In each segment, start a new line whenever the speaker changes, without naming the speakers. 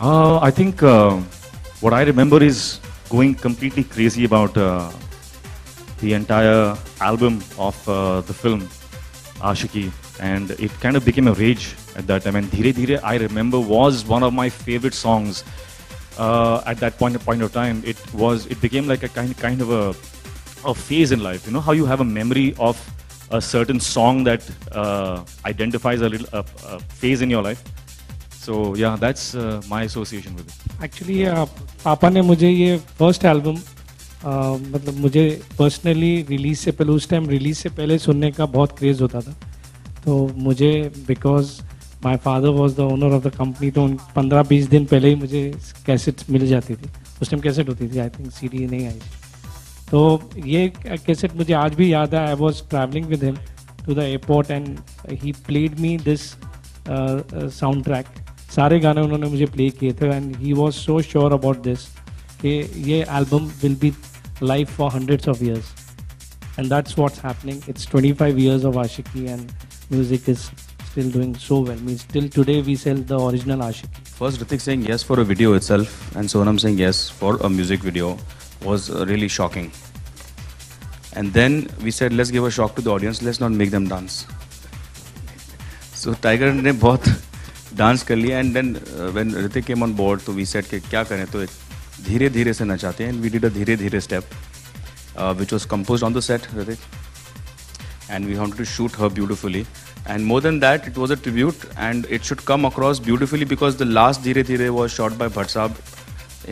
I think what I remember is going completely crazy about the entire album of the film Ashiki, and it kind of became a rage at that time. And Dheere Dheere, I remember, was one of my favorite songs at that point of time. It became like a kind of a phase in life. You know how you have a memory of a certain song that identifies a phase in your life. So yeah, that's my association with it.
Actually पापा ने मुझे ये first album मतलब मुझे personally release से पहले, उस time release से पहले सुनने का बहुत क्रेज़ होता था. तो मुझे because my father was the owner of the company, तो 15-20 दिन पहले ही मुझे कैसेट्स मिल जाती थी. उस टाइम कैसेट होती थी, आई थिंक सीडी नहीं आई. तो ये कैसेट मुझे आज भी याद है. I was travelling with him to the airport and he played me this soundtrack. सारे गाने उन्होंने मुझे प्ले किए थे and he was so sure about this कि ये album will be live for hundreds of years. And that's what's happening. It's 25 years of Ashiki and music is still doing so well. Means till today we sell the original Ashiki.
First Hrithik saying yes for a video itself and Sonam saying yes for a music video was really shocking. And then we said let's give a shock to the audience, let's not make them dance. So Tiger ने बहुत dance कर लिया. And then when Hrithik came on board तो we said कि क्या करें, तो धीरे धीरे से नचाते हैं. And we did a Dheere Dheere step which was composed on the set, Hrithik, and we wanted to shoot her beautifully. And more than that it was a tribute and it should come across beautifully because the last Dheere Dheere was shot bye Bhatt साहब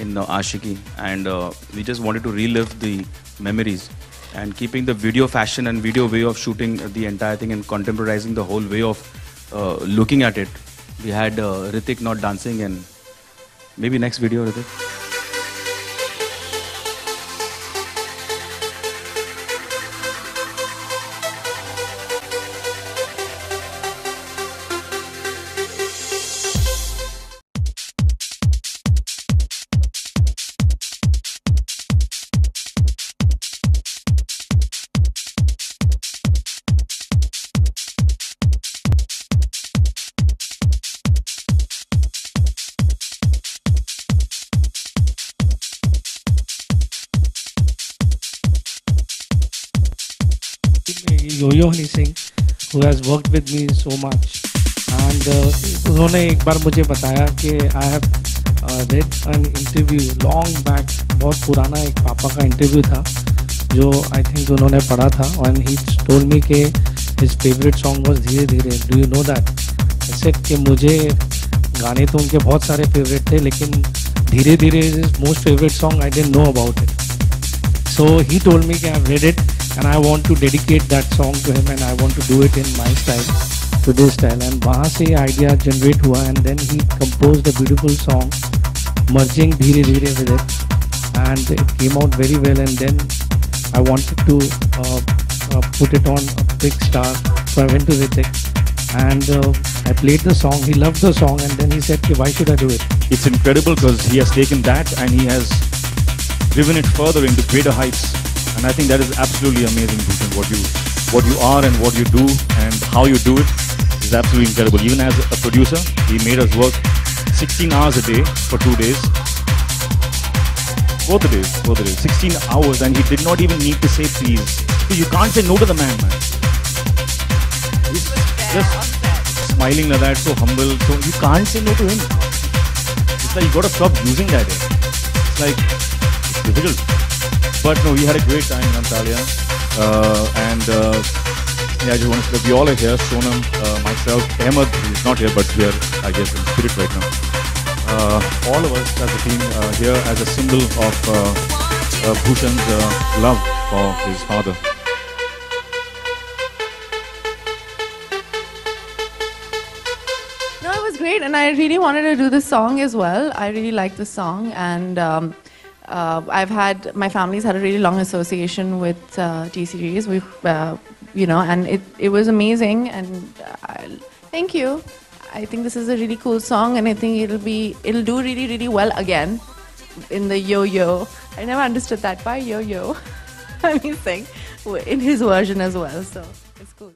in Ashiki, and we just wanted to relive the memories and keeping the video fashion and video way of shooting the entire thing and contemporizing the whole way of looking at it. We had Hrithik not dancing, and maybe next video, Hrithik.
Yo-Yo Honey Singh, who has worked with me so much, and उन्होंने एक बार मुझे बताया कि I have read an interview long back, बहुत पुराना एक पापा का इंटरव्यू था जो I think उन्होंने पढ़ा था, and he told me कि his favorite song was धीरे धीरे. Do you know that? I said कि मुझे गाने तो उनके बहुत सारे फेवरेट थे, लेकिन धीरे धीरे is his most favorite song. I didn't know about it. So he told me कि I've read it and I want to dedicate that song to him and I want to do it in my style, to this style. And वहाँ से idea generate हुआ and then he composed a beautiful song merging धीरे धीरे with it, and it came out very well. And then I wanted to put it on a big star, so I went to Hrithik and I played the song. He loved the song and then he said, why should I do it?
It's incredible because he has taken that and he has driven it further into greater heights. And I think that is absolutely amazing, Bhushan. What you are and what you do and how you do it is absolutely incredible. Even as a producer, he made us work 16 hours a day for 2 days. Both the days, 16 hours, and he did not even need to say please. So you can't say no to the man. He's just smiling like that, so humble. So you can't say no to him. It's like you gotta stop using that. It's like, it's difficult. But no, we had a great time in Antalya, and yeah, I just want to say that we all are here. Sonam, myself, Ahmed, he's not here, but we are, I guess, in spirit right now. All of us as a team here as a symbol of Bhushan's love for his father.
No, it was great, and I really wanted to do this song as well. I really like this song, and my family's had a really long association with T-Series. We've, and it was amazing, and thank you. I think this is a really cool song, and I think it'll do really, really well again in the Yo-Yo. I never understood that. Why Yo-Yo? I mean, sing in his version as well, so it's cool.